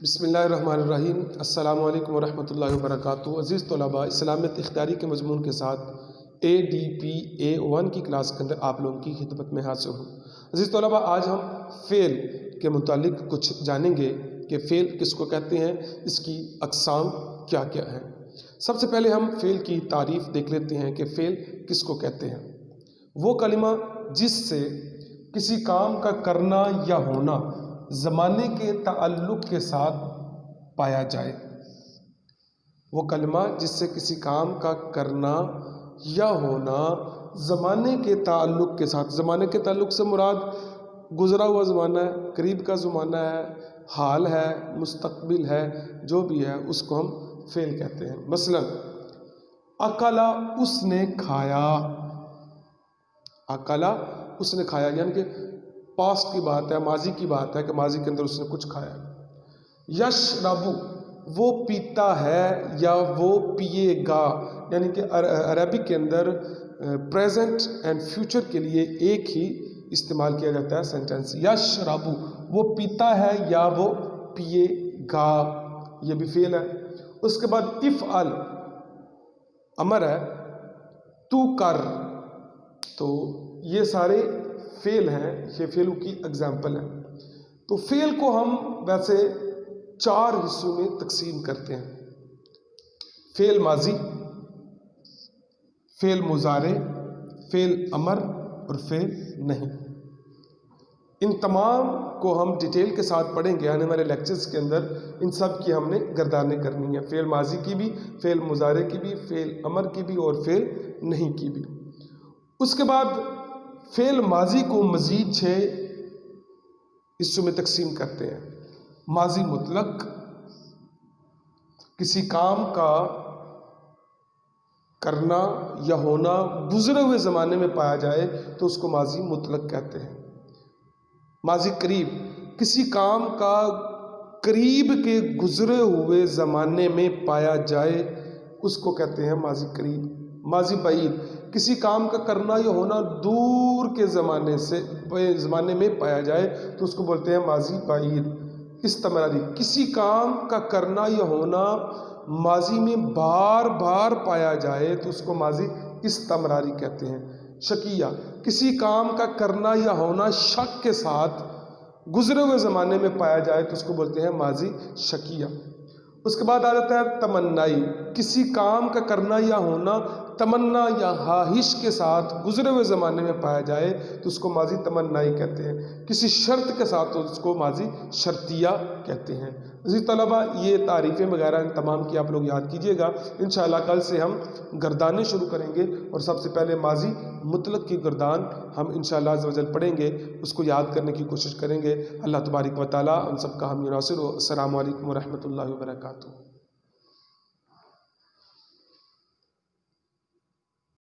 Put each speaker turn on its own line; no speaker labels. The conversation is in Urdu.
بسم اللہ الرحمن الرحیم۔ السلام علیکم ورحمۃ اللہ وبرکاتہ۔ عزیز طلباء، اسلامیت اختیاری کے مضمون کے ساتھ ADPA1 کی کلاس کے اندر آپ لوگوں کی خدمت میں حاضر ہوں۔ عزیز طلباء، آج ہم فعل کے متعلق کچھ جانیں گے کہ فعل کس کو کہتے ہیں، اس کی اقسام کیا کیا ہیں۔ سب سے پہلے ہم فعل کی تعریف دیکھ لیتے ہیں کہ فعل کس کو کہتے ہیں۔ وہ کلمہ جس سے کسی کام کا کرنا یا ہونا زمانے کے تعلق کے ساتھ پایا جائے۔ وہ کلمہ جس سے کسی کام کا کرنا یا ہونا زمانے کے تعلق کے ساتھ، زمانے کے تعلق سے مراد گزرا ہوا زمانہ ہے، قریب کا زمانہ ہے، حال ہے، مستقبل ہے، جو بھی ہے اس کو ہم فعل کہتے ہیں۔ مثلا اکلا، اس نے کھایا، اکلا اس نے کھایا، یعنی کہ پاسٹ کی بات ہے، ماضی کی بات ہے کہ ماضی کے اندر اس نے کچھ کھایا۔ یشربو، وہ پیتا ہے یا وہ پیے گا، یعنی کہ عربی کے اندر پریزنٹ اینڈ فیوچر کے لیے ایک ہی استعمال کیا جاتا ہے سینٹینس، یشربو، وہ پیتا ہے یا وہ پیے گا، یہ بھی فعل ہے۔ اس کے بعد افعل، امر ہے، تو کر، تو یہ سارے فعل ہیں، یہ فعلوں کی اگزامپل ہیں۔ تو فعل کو ہم ویسے 4 حصوں میں تقسیم کرتے ہیں: فعل ماضی، فعل مضارع، فعل امر اور فعل نہیں۔ ان تمام کو ہم ڈیٹیل کے ساتھ پڑھیں گے آنے والے لیکچرز کے اندر۔ ان سب کی ہم نے گردانیں کرنی ہیں، فعل ماضی کی بھی، فعل مضارع کی بھی، فعل امر کی بھی اور فعل نہیں کی بھی۔ اس کے بعد فعل ماضی کو مزید 6 حصوں میں تقسیم کرتے ہیں: ماضی مطلق، کسی کام کا کرنا یا ہونا گزرے ہوئے زمانے میں پایا جائے تو اس کو ماضی مطلق کہتے ہیں۔ ماضی قریب، کسی کام کا قریب کے گزرے ہوئے زمانے میں پایا جائے اس کو کہتے ہیں ماضی قریب۔ ماضی بعید، کسی کام کا کرنا یا ہونا دور کے زمانے میں پایا جائے تو اس کو بولتے ہیں ماضی بعید۔ استمراری، کسی کام کا کرنا یا ہونا ماضی میں بار بار پایا جائے تو اس کو ماضی استمراری کہتے ہیں۔ شکیہ، کسی کام کا کرنا یا ہونا شک کے ساتھ گزرے ہوئے زمانے میں پایا جائے تو اس کو بولتے ہیں ماضی شکیہ۔ اس کے بعد آ جاتا ہے تمنائی، کسی کام کا کرنا یا ہونا تمنا یا خواہش کے ساتھ گزرے ہوئے زمانے میں پایا جائے تو اس کو ماضی تمنائی کہتے ہیں۔ کسی شرط کے ساتھ تو اس کو ماضی شرطیہ کہتے ہیں۔ عزیز طلباء، یہ تعریفیں وغیرہ ان تمام کی آپ لوگ یاد کیجئے گا۔ انشاءاللہ کل سے ہم گردانیں شروع کریں گے اور سب سے پہلے ماضی مطلق کی گردان ہم انشاءاللہ عز و جل پڑھیں گے، اس کو یاد کرنے کی کوشش کریں گے۔ اللہ تبارک و تعالیٰ ہم سب کا حامی و ناصر ہو۔ السلام علیکم ورحمۃ اللہ وبرکاتہ۔